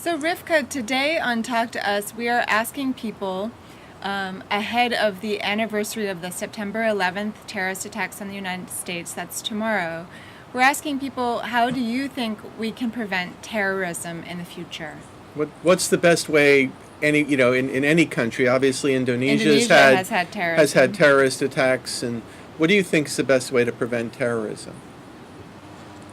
So, Rivka, today on Talk to Us, we are asking people ahead of the anniversary of the September 11th terrorist attacks on the United States, that's tomorrow. We're asking people, how do you think we can prevent terrorism in the future? What's the best way? In any country, obviously Indonesia's Indonesia had has had has had terrorism. terrorist attacks, and what do you think is the best way to prevent terrorism?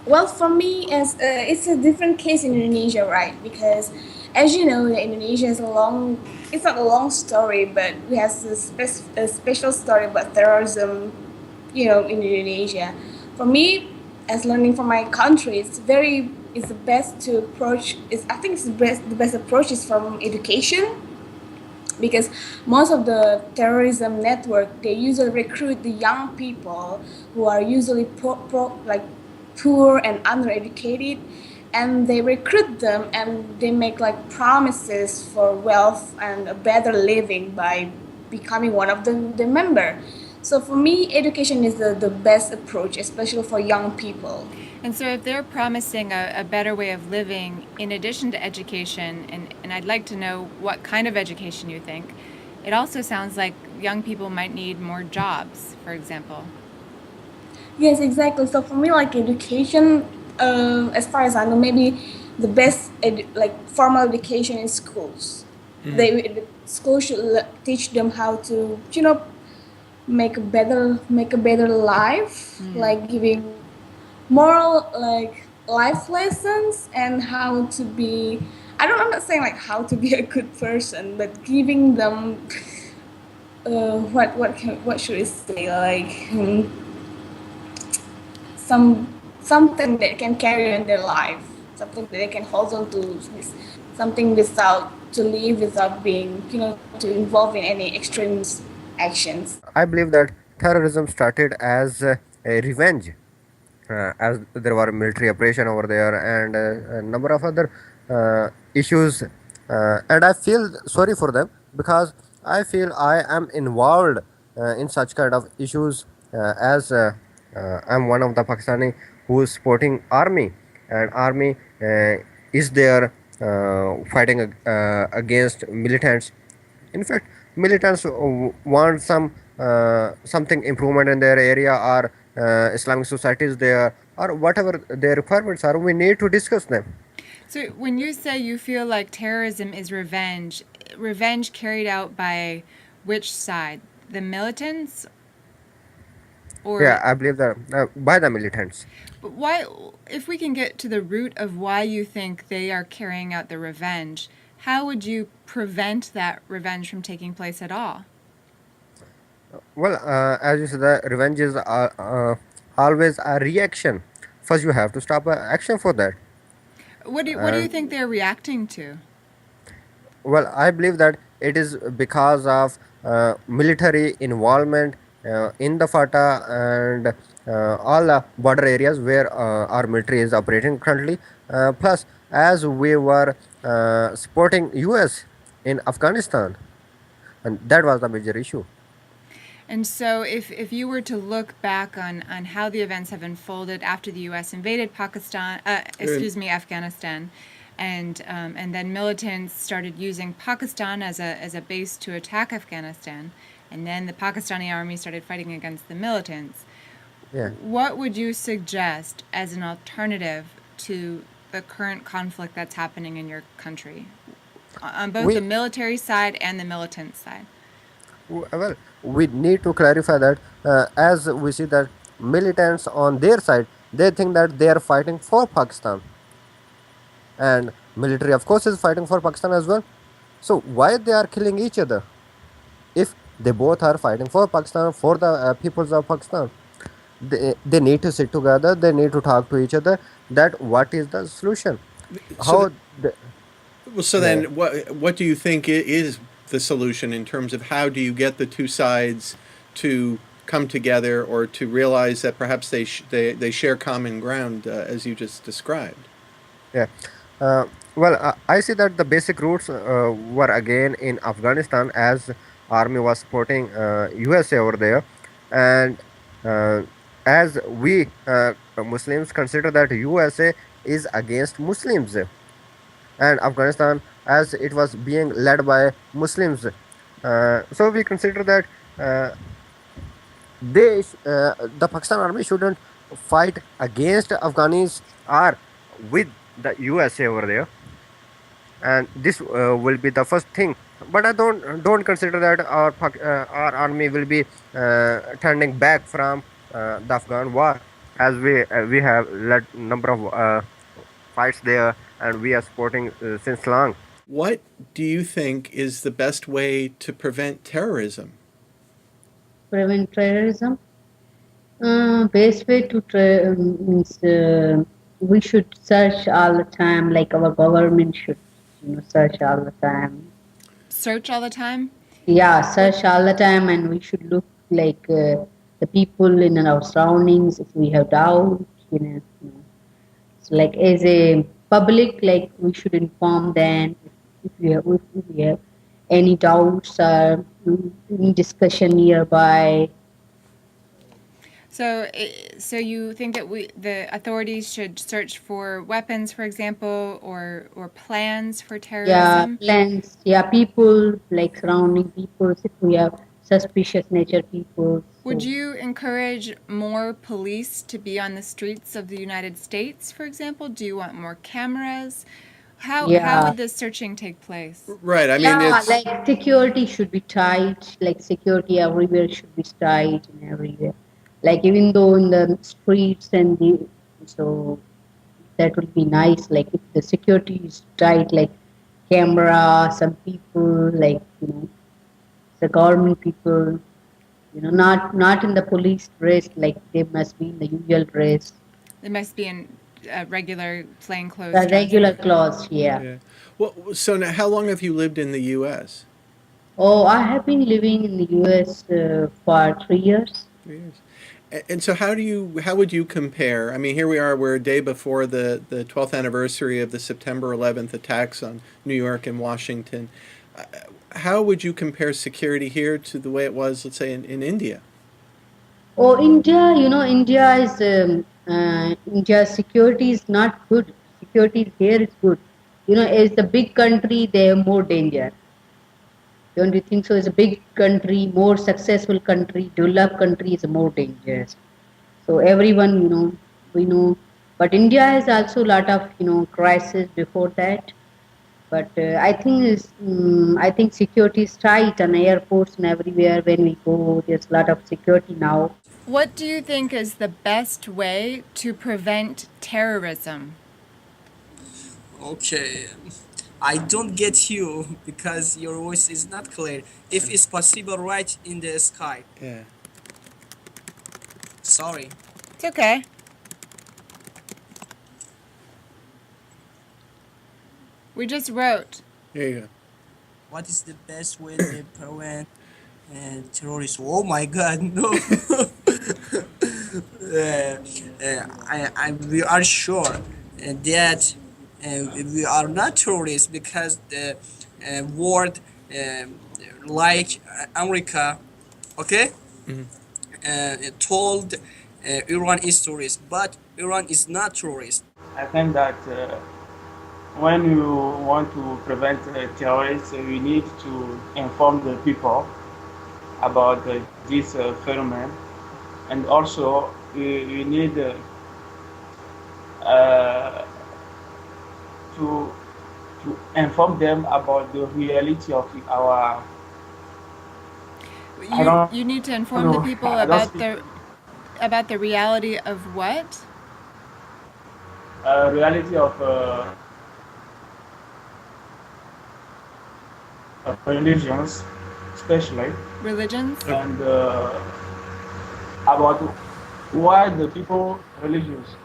Well, for me, as it's a different case in Indonesia, right? Because, as you know, Indonesia is a long. It's not a long story, but we have a special story about terrorism, in Indonesia. For me, as learning from my country, it's the best to approach. I think it's the best approach is from education because most of the terrorism network they usually recruit the young people who are usually like poor and undereducated, and they recruit them and they make like promises for wealth and a better living by becoming one of the member. So for me, education is the best approach, especially for young people. And so, if they're promising a better way of living in addition to education, and I'd like to know what kind of education you think, it also sounds like young people might need more jobs, for example. Yes, exactly. So for me, like education, as far as I know, maybe the best like formal education in schools. The school should teach them how to, make a better life, like giving moral like life lessons and how to be. I'm not saying like how to be a good person, but giving them what should I say like. Something that can carry in their life, something that they can hold on to, something without to live without being, to involve in any extreme actions. I believe that terrorism started as a revenge, as there were military operation over there and a number of other issues, and I feel sorry for them because I feel I am involved in such kind of issues, as I'm one of the Pakistani who is supporting army, and army is there fighting against militants. In fact, militants want something improvement in their area, or Islamic societies there, or whatever their requirements are. We need to discuss them. So, when you say you feel like terrorism is revenge carried out by which side? The militants? Yeah, Or I believe that by the militants. but why, if we can get to the root of why you think they are carrying out the revenge, how would you prevent that revenge from taking place at all? Well, as you said, the revenge is always a reaction. First, you have to stop action for that. What do you think they're reacting to? Well, I believe that it is because of military involvement in the FATA and all border areas where our military is operating currently. Plus, as we were supporting US in Afghanistan, and that was the major issue. And so, if you were to look back on how the events have unfolded after the U.S. invaded Afghanistan, and then militants started using Pakistan as a base to attack Afghanistan, and then the Pakistani army started fighting against the militants. Yeah. What would you suggest as an alternative to the current conflict that's happening in your country, on both the We military side and the militant side? well, we need to clarify that, as we see that militants on their side, they think that they are fighting for Pakistan, and military of course is fighting for Pakistan as well. So why they are killing each other if they both are fighting for Pakistan, for the peoples of Pakistan? They need to sit together, they need to talk to each other, that what is the solution, So, how the, well, so yeah. then, what do you think is the solution in terms of how do you get the two sides to come together, or to realize that perhaps they share common ground, as you just described? Yeah. Uh, well, I see that the basic roots were again in Afghanistan, as army was supporting USA over there, and uh, as we Muslims consider that USA is against Muslims, and Afghanistan as it was being led by Muslims. So we consider that the Pakistan army shouldn't fight against Afghanis or with the USA over there, and this will be the first thing. But I don't consider that our army will be turning back from the Afghan war, as we have led number of fights there, and we are supporting since long. What do you think is the best way to prevent terrorism? Prevent terrorism. Best way to means we should search all the time. Like our government should, search all the time. Search all the time? Yeah, search all the time, and we should look like the people in our surroundings. If we have doubt, so like as a public, like we should inform them if we have any doubts or any discussion nearby. So you think that the authorities should search for weapons, for example, or plans for Yeah, terrorism? plants. Yeah, people like surrounding people. If we have suspicious nature people, Would so you encourage more police to be on the streets of the United States, for example? Do you want more cameras? How yeah, would this searching take place? Right. I mean, yeah. it's Like security should be tight. Like security everywhere should be tight and everywhere. Like even though in the streets and the so that would be nice. Like if the security is tight, like camera, some people like the government people. Not in the police dress, like they must be in the usual dress, They must be in regular plainclothes the dress. regular clothes. Yeah. yeah. Well, so now, how long have you lived in the U.S.? Oh, I have been living in the U.S. For 3 years. 3 years. And so, how would you compare? I mean, here we are. We're a day before the 12th anniversary of the September 11th attacks on New York and Washington. Uh, How would you compare security here to the way it was, let's say, in India? Oh, India, India's security is not good. Security here is good. As the big country, they have more danger. Don't you think so? As a big country, more successful country, developed country is more dangerous. So everyone, we know. But India has also a lot of, crisis before that. But I think security is tight on airports and everywhere when we go. There's a lot of security now. What do you think is the best way to prevent terrorism? Okay, I don't get you because your voice is not clear. If it's possible, right in the sky. Yeah. Sorry. It's okay. We just wrote. There you go. What is the best way to prevent terrorism? Oh my God, no. We are sure that we are not terrorists because the world like America, okay, told Iran is terrorist, but Iran is not terrorist. I think that when you want to prevent terrorists, you need to inform the people about this phenomenon, and also you need uh, to inform them about the reality of our. I don't You need to inform the know. people I don't speak about the reality of what? reality of religions, especially, Religions? Okay. and about why the people religious